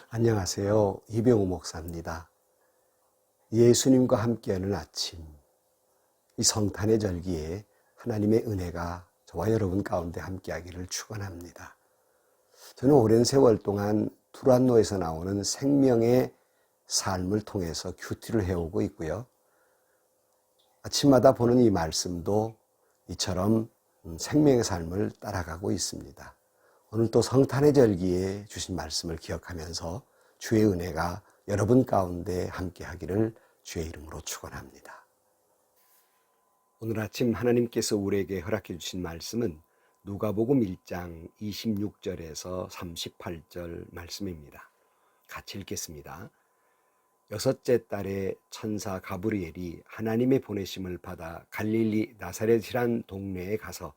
안녕하세요. 이병우 목사입니다. 예수님과 함께하는 아침, 이 성탄의 절기에 하나님의 은혜가 저와 여러분 가운데 함께하기를 축원합니다. 저는 오랜 세월 동안 두란노에서 나오는 생명의 삶을 통해서 큐티를 해오고 있고요. 아침마다 보는 이 말씀도 이처럼 생명의 삶을 따라가고 있습니다. 오늘 또 성탄의 절기에 주신 말씀을 기억하면서 주의 은혜가 여러분 가운데 함께하기를 주의 이름으로 축원합니다. 오늘 아침 하나님께서 우리에게 허락해 주신 말씀은 누가복음 1장 26절에서 38절 말씀입니다. 같이 읽겠습니다. 여섯째 달에 천사 가브리엘이 하나님의 보내심을 받아 갈릴리 나사렛이란 동네에 가서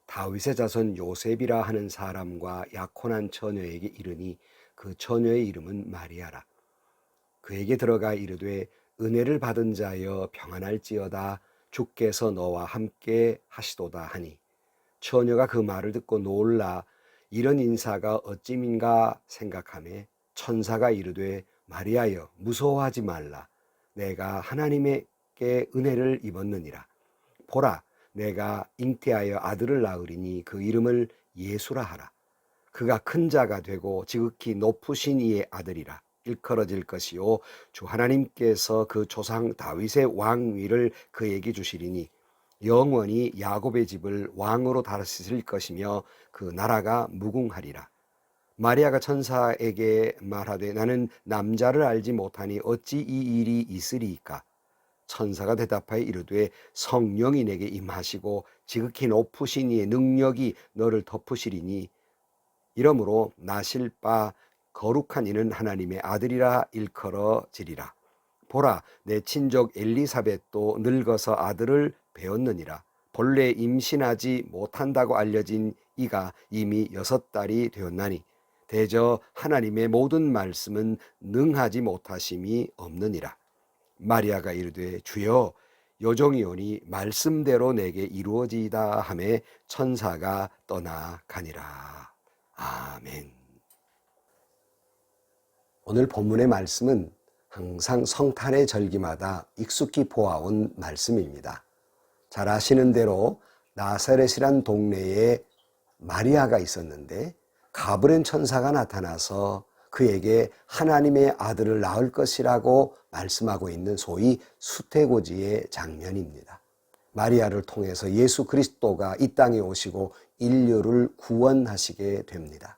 다윗의 자손 요셉이라 하는 사람과 약혼한 처녀에게 이르니 그 처녀의 이름은 마리아라. 그에게 들어가 이르되 은혜를 받은 자여 평안할지어다. 주께서 너와 함께 하시도다 하니 처녀가 그 말을 듣고 놀라 이런 인사가 어찌민가 생각하매 천사가 이르되 마리아여 무서워하지 말라. 내가 하나님께 은혜를 입었느니라. 보라 내가 잉태하여 아들을 낳으리니 그 이름을 예수라 하라. 그가 큰 자가 되고 지극히 높으신 이의 아들이라. 일컬어질 것이요 주 하나님께서 그 조상 다윗의 왕위를 그에게 주시리니 영원히 야곱의 집을 왕으로 다스릴 것이며 그 나라가 무궁하리라. 마리아가 천사에게 말하되 나는 남자를 알지 못하니 어찌 이 일이 있으리이까. 천사가 대답하여 이르되 성령이 내게 임하시고 지극히 높으신 이의 능력이 너를 덮으시리니 이러므로 나실 바 거룩한 이는 하나님의 아들이라 일컬어지리라. 보라 내 친족 엘리사벳도 늙어서 아들을 배었느니라. 본래 임신하지 못한다고 알려진 이가 이미 6달이 되었나니 대저 하나님의 모든 말씀은 능하지 못하심이 없느니라. 마리아가 이르되 주여 요종이오니 말씀대로 내게 이루어지이다 하매 천사가 떠나가니라. 아멘. 오늘 본문의 말씀은 항상 성탄의 절기마다 익숙히 보아온 말씀입니다. 잘 아시는 대로 나사렛이란 동네에 마리아가 있었는데 가브리엘 천사가 나타나서 그에게 하나님의 아들을 낳을 것이라고 말씀하고 있는 소위 수태고지의 장면입니다. 마리아를 통해서 예수 그리스도가 이 땅에 오시고 인류를 구원하시게 됩니다.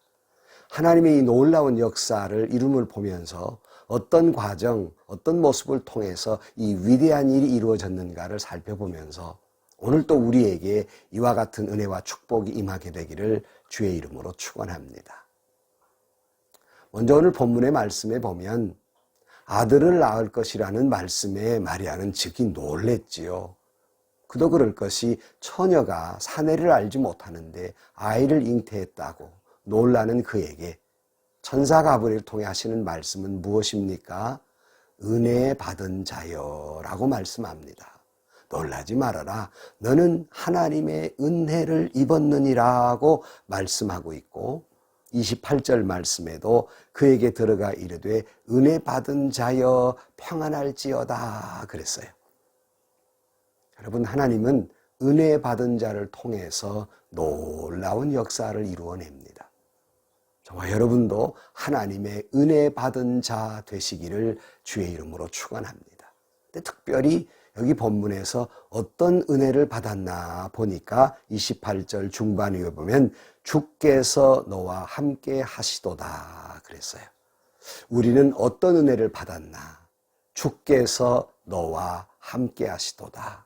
하나님의 이 놀라운 역사를 이름을 보면서 어떤 과정, 어떤 모습을 통해서 이 위대한 일이 이루어졌는가를 살펴보면서 오늘 또 우리에게 이와 같은 은혜와 축복이 임하게 되기를 주의 이름으로 축원합니다. 먼저 오늘 본문의 말씀에 보면 아들을 낳을 것이라는 말씀에 마리아는 즉시 놀랬지요. 그도 그럴 것이 처녀가 사내를 알지 못하는데 아이를 잉태했다고 놀라는 그에게 천사 가브리엘을 통해 하시는 말씀은 무엇입니까? 은혜 받은 자여 라고 말씀합니다. 놀라지 말아라. 너는 하나님의 은혜를 입었느니라고 말씀하고 있고 28절 말씀에도 그에게 들어가 이르되 은혜 받은 자여 평안할지어다 그랬어요. 여러분 하나님은 은혜 받은 자를 통해서 놀라운 역사를 이루어냅니다. 저와 여러분도 하나님의 은혜 받은 자 되시기를 주의 이름으로 축원합니다. 근데 특별히 여기 본문에서 어떤 은혜를 받았나 보니까 28절 중반에 보면 주께서 너와 함께 하시도다 그랬어요. 우리는 어떤 은혜를 받았나? 주께서 너와 함께 하시도다.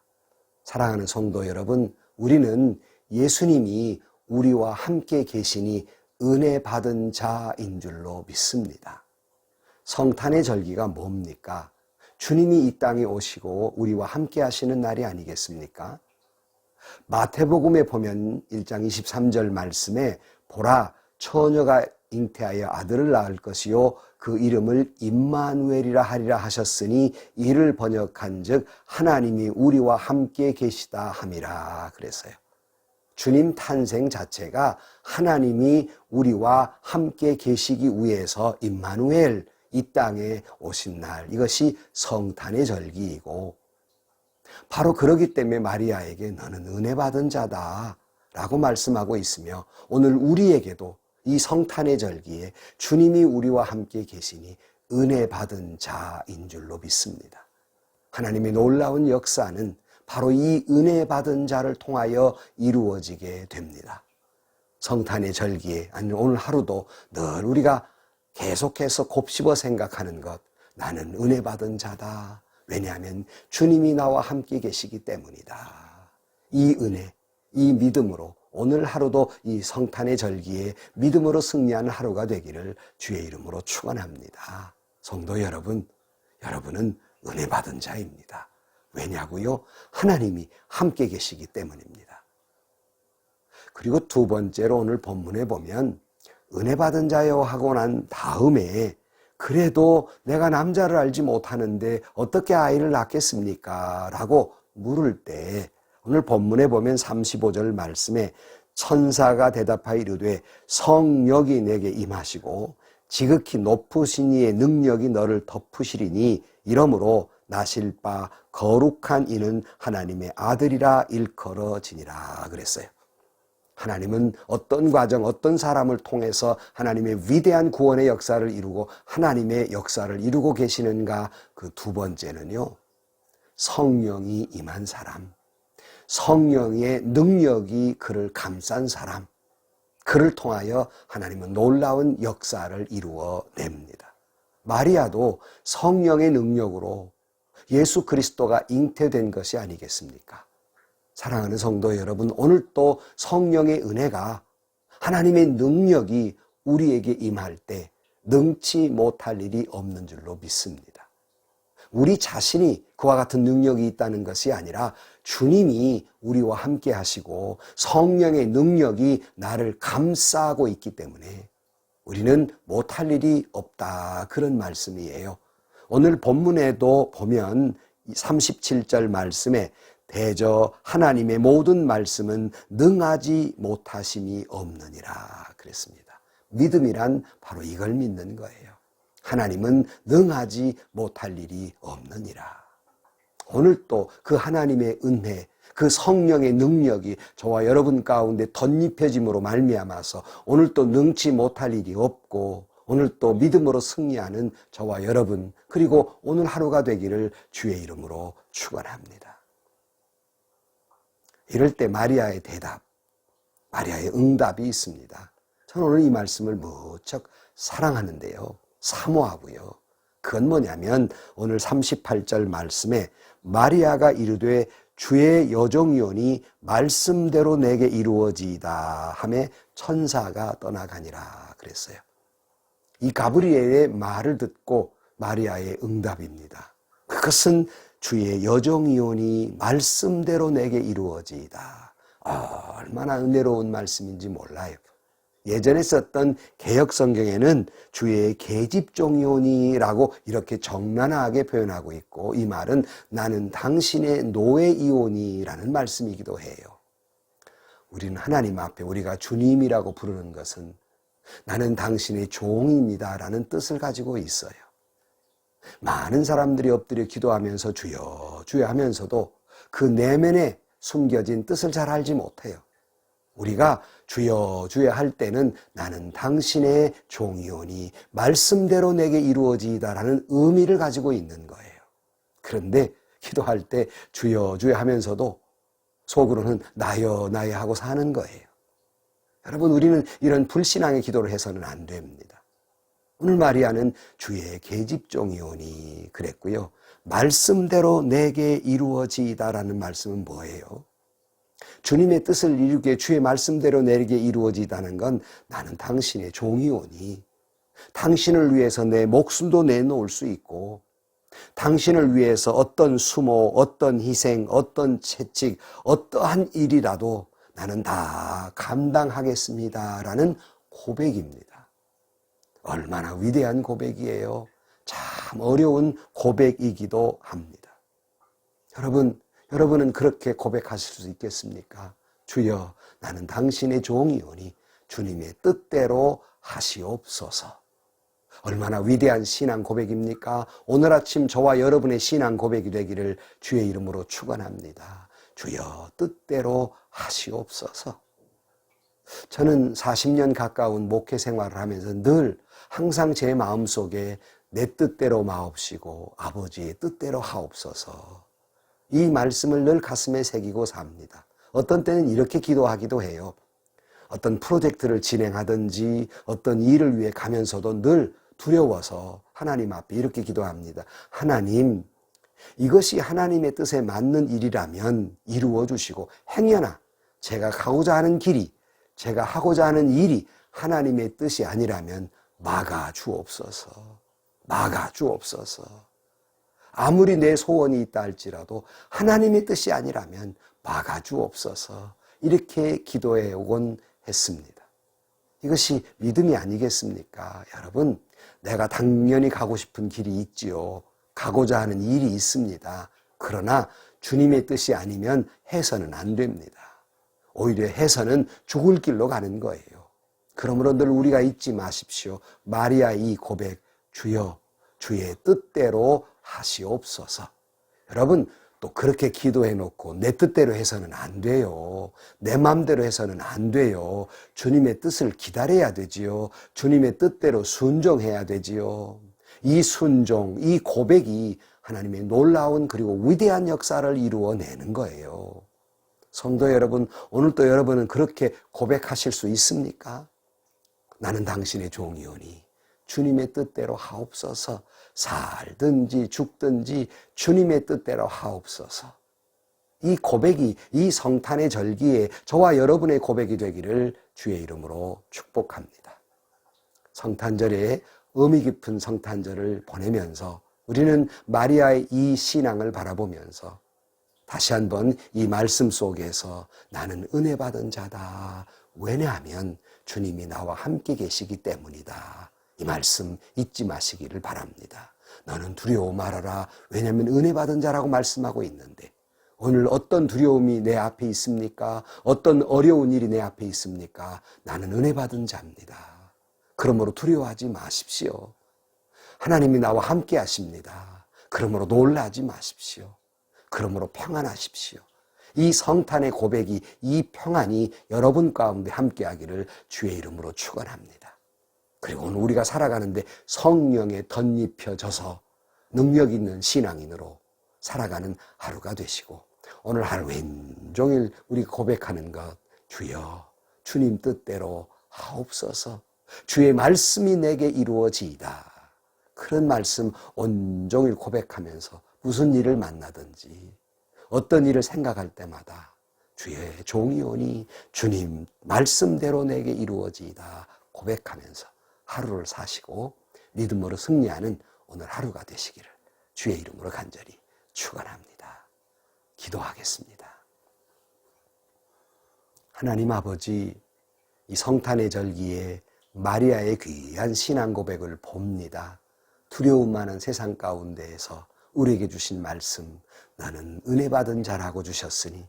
사랑하는 성도 여러분, 우리는 예수님이 우리와 함께 계시니 은혜 받은 자인 줄로 믿습니다. 성탄의 절기가 뭡니까? 주님이 이 땅에 오시고 우리와 함께 하시는 날이 아니겠습니까? 마태복음에 보면 1장 23절 말씀에 보라 처녀가 잉태하여 아들을 낳을 것이요 그 이름을 임마누엘이라 하리라 하셨으니 이를 번역한 즉 하나님이 우리와 함께 계시다 함이라 그랬어요. 주님 탄생 자체가 하나님이 우리와 함께 계시기 위해서 임마누엘 이 땅에 오신 날, 이것이 성탄의 절기이고, 바로 그러기 때문에 마리아에게 너는 은혜 받은 자다 라고 말씀하고 있으며, 오늘 우리에게도 이 성탄의 절기에 주님이 우리와 함께 계시니 은혜 받은 자인 줄로 믿습니다. 하나님의 놀라운 역사는 바로 이 은혜 받은 자를 통하여 이루어지게 됩니다. 성탄의 절기에, 아니 오늘 하루도 늘 우리가 계속해서 곱씹어 생각하는 것, 나는 은혜 받은 자다. 왜냐하면 주님이 나와 함께 계시기 때문이다. 이 은혜, 이 믿음으로 오늘 하루도 이 성탄의 절기에 믿음으로 승리하는 하루가 되기를 주의 이름으로 축원합니다. 성도 여러분, 여러분은 은혜 받은 자입니다. 왜냐고요? 하나님이 함께 계시기 때문입니다. 그리고 두 번째로 오늘 본문에 보면 은혜 받은 자여 하고 난 다음에 그래도 내가 남자를 알지 못하는데 어떻게 아이를 낳겠습니까? 라고 물을 때 오늘 본문에 보면 35절 말씀에 천사가 대답하여 이르되 성령이 내게 임하시고 지극히 높으신 이의 능력이 너를 덮으시리니 이러므로 나실 바 거룩한 이는 하나님의 아들이라 일컬어지니라 그랬어요. 하나님은 어떤 과정, 어떤 사람을 통해서 하나님의 위대한 구원의 역사를 이루고 하나님의 역사를 이루고 계시는가? 그 두 번째는요, 성령이 임한 사람, 성령의 능력이 그를 감싼 사람, 그를 통하여 하나님은 놀라운 역사를 이루어냅니다. 마리아도 성령의 능력으로 예수 그리스도가 잉태된 것이 아니겠습니까? 사랑하는 성도 여러분, 오늘 또 성령의 은혜가, 하나님의 능력이 우리에게 임할 때 능치 못할 일이 없는 줄로 믿습니다. 우리 자신이 그와 같은 능력이 있다는 것이 아니라 주님이 우리와 함께 하시고 성령의 능력이 나를 감싸고 있기 때문에 우리는 못할 일이 없다, 그런 말씀이에요. 오늘 본문에도 보면 37절 말씀에 대저 하나님의 모든 말씀은 능하지 못하심이 없느니라 그랬습니다. 믿음이란 바로 이걸 믿는 거예요. 하나님은 능하지 못할 일이 없느니라. 오늘 또 그 하나님의 은혜, 그 성령의 능력이 저와 여러분 가운데 덧입혀짐으로 말미암아서 오늘 또 능치 못할 일이 없고 오늘 또 믿음으로 승리하는 저와 여러분, 그리고 오늘 하루가 되기를 주의 이름으로 축원합니다. 이럴 때 마리아의 대답, 마리아의 응답이 있습니다. 저는 오늘 이 말씀을 무척 사랑하는데요, 사모하고요. 그건 뭐냐면 오늘 38절 말씀에 마리아가 이르되 주의 여종이오니 말씀대로 내게 이루어지이다 하매 천사가 떠나가니라 그랬어요. 이 가브리엘의 말을 듣고 마리아의 응답입니다. 그것은 주의 여종이오니 말씀대로 내게 이루어지이다. 얼마나 은혜로운 말씀인지 몰라요. 예전에 썼던 개역성경에는 주의 계집종이오니라고 이렇게 정난하게 표현하고 있고, 이 말은 나는 당신의 노예이오니라는 말씀이기도 해요. 우리는 하나님 앞에 우리가 주님이라고 부르는 것은 나는 당신의 종입니다라는 뜻을 가지고 있어요. 많은 사람들이 엎드려 기도하면서 주여 주여 하면서도 그 내면에 숨겨진 뜻을 잘 알지 못해요. 우리가 주여 주여 할 때는 나는 당신의 종이오니 말씀대로 내게 이루어지이다라는 의미를 가지고 있는 거예요. 그런데 기도할 때 주여 주여 하면서도 속으로는 나여 나여 하고 사는 거예요. 여러분, 우리는 이런 불신앙의 기도를 해서는 안 됩니다. 오늘 마리아는 주의 계집종이오니 그랬고요. 말씀대로 내게 이루어지이다라는 말씀은 뭐예요? 주님의 뜻을 이루게 주의 말씀대로 내게 이루어지다는 건 나는 당신의 종이오니 당신을 위해서 내 목숨도 내놓을 수 있고 당신을 위해서 어떤 수모, 어떤 희생, 어떤 채찍, 어떠한 일이라도 나는 다 감당하겠습니다라는 고백입니다. 얼마나 위대한 고백이에요. 참 어려운 고백이기도 합니다. 여러분은 그렇게 고백하실 수 있겠습니까? 주여 나는 당신의 종이오니 주님의 뜻대로 하시옵소서. 얼마나 위대한 신앙 고백입니까? 오늘 아침 저와 여러분의 신앙 고백이 되기를 주의 이름으로 축원합니다. 주여 뜻대로 하시옵소서. 저는 40년 가까운 목회 생활을 하면서 늘 항상 제 마음속에 내 뜻대로 마옵시고 아버지의 뜻대로 하옵소서. 이 말씀을 늘 가슴에 새기고 삽니다. 어떤 때는 이렇게 기도하기도 해요. 어떤 프로젝트를 진행하든지 어떤 일을 위해 가면서도 늘 두려워서 하나님 앞에 이렇게 기도합니다. 하나님, 이것이 하나님의 뜻에 맞는 일이라면 이루어 주시고 행여나 제가 가고자 하는 길이, 제가 하고자 하는 일이 하나님의 뜻이 아니라면 막아 주옵소서. 막아 주옵소서. 아무리 내 소원이 있다 할지라도 하나님의 뜻이 아니라면 막아 주옵소서. 이렇게 기도해 오곤 했습니다. 이것이 믿음이 아니겠습니까? 여러분, 내가 당연히 가고 싶은 길이 있지요. 가고자 하는 일이 있습니다. 그러나 주님의 뜻이 아니면 해서는 안 됩니다. 오히려 해서는 죽을 길로 가는 거예요. 그러므로 늘 우리가 잊지 마십시오. 마리아의 이 고백, 주여 주의 뜻대로 하시옵소서. 여러분, 또 그렇게 기도해 놓고 내 뜻대로 해서는 안 돼요. 내 마음대로 해서는 안 돼요. 주님의 뜻을 기다려야 되지요. 주님의 뜻대로 순종해야 되지요. 이 순종, 이 고백이 하나님의 놀라운 그리고 위대한 역사를 이루어내는 거예요. 성도 여러분, 오늘 또 여러분은 그렇게 고백하실 수 있습니까? 나는 당신의 종이오니 주님의 뜻대로 하옵소서. 살든지 죽든지 주님의 뜻대로 하옵소서. 이 고백이 이 성탄의 절기에 저와 여러분의 고백이 되기를 주의 이름으로 축복합니다. 성탄절에 의미 깊은 성탄절을 보내면서 우리는 마리아의 이 신앙을 바라보면서 다시 한번 이 말씀 속에서 나는 은혜 받은 자다. 왜냐하면 주님이 나와 함께 계시기 때문이다. 이 말씀 잊지 마시기를 바랍니다. 너는 두려워 말아라. 왜냐하면 은혜 받은 자라고 말씀하고 있는데 오늘 어떤 두려움이 내 앞에 있습니까? 어떤 어려운 일이 내 앞에 있습니까? 나는 은혜 받은 자입니다. 그러므로 두려워하지 마십시오. 하나님이 나와 함께 하십니다. 그러므로 놀라지 마십시오. 그러므로 평안하십시오. 이 성탄의 고백이, 이 평안이 여러분 가운데 함께하기를 주의 이름으로 축원합니다. 그리고 오늘 우리가 살아가는데 성령에 덧입혀져서 능력 있는 신앙인으로 살아가는 하루가 되시고 오늘 하루 왼종일 우리 고백하는 것, 주여 주님 뜻대로 하옵소서. 주의 말씀이 내게 이루어지이다. 그런 말씀 온종일 고백하면서 무슨 일을 만나든지 어떤 일을 생각할 때마다 주의 종이오니 주님 말씀대로 내게 이루어지이다 고백하면서 하루를 사시고 믿음으로 승리하는 오늘 하루가 되시기를 주의 이름으로 간절히 축원합니다. 기도하겠습니다. 하나님 아버지, 이 성탄의 절기에 마리아의 귀한 신앙 고백을 봅니다. 두려움 많은 세상 가운데에서 우리에게 주신 말씀, 나는 은혜 받은 자라고 주셨으니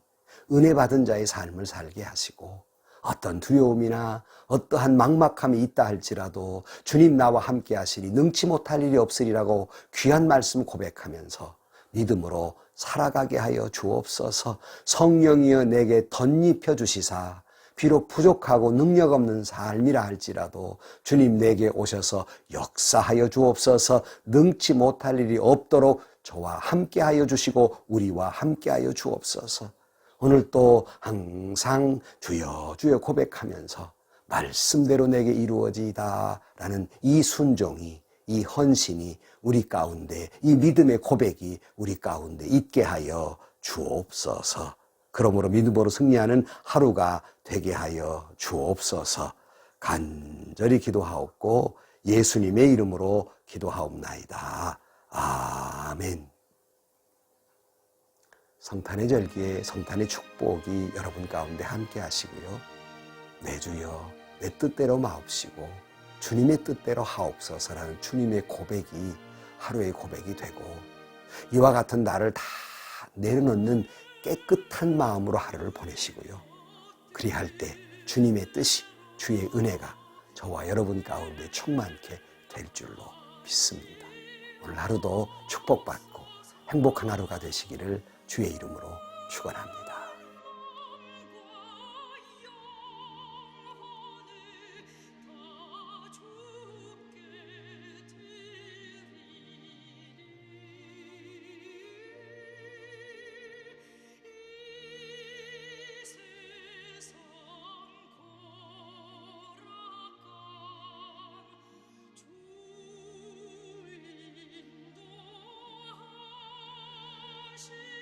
은혜 받은 자의 삶을 살게 하시고 어떤 두려움이나 어떠한 막막함이 있다 할지라도 주님 나와 함께 하시니 능치 못할 일이 없으리라고 귀한 말씀 고백하면서 믿음으로 살아가게 하여 주옵소서. 성령이여 내게 덧입혀 주시사 비록 부족하고 능력 없는 삶이라 할지라도 주님 내게 오셔서 역사하여 주옵소서. 능치 못할 일이 없도록 저와 함께하여 주시고 우리와 함께하여 주옵소서. 오늘 또 항상 주여 주여 고백하면서 말씀대로 내게 이루어지이다 라는 이 순종이, 이 헌신이 우리 가운데, 이 믿음의 고백이 우리 가운데 있게 하여 주옵소서. 그러므로 믿음으로 승리하는 하루가 되게 하여 주옵소서. 간절히 기도하옵고 예수님의 이름으로 기도하옵나이다. 아멘. 성탄의 절기에 성탄의 축복이 여러분 가운데 함께 하시고요. 내 주여 내 뜻대로 마옵시고 주님의 뜻대로 하옵소서라는 주님의 고백이 하루의 고백이 되고 이와 같은 나를 다 내려놓는 깨끗한 마음으로 하루를 보내시고요. 그리할 때 주님의 뜻이, 주의 은혜가 저와 여러분 가운데 충만케 될 줄로 믿습니다. 오늘 하루도 축복받고 행복한 하루가 되시기를 주의 이름으로 축원합니다. 주인도하시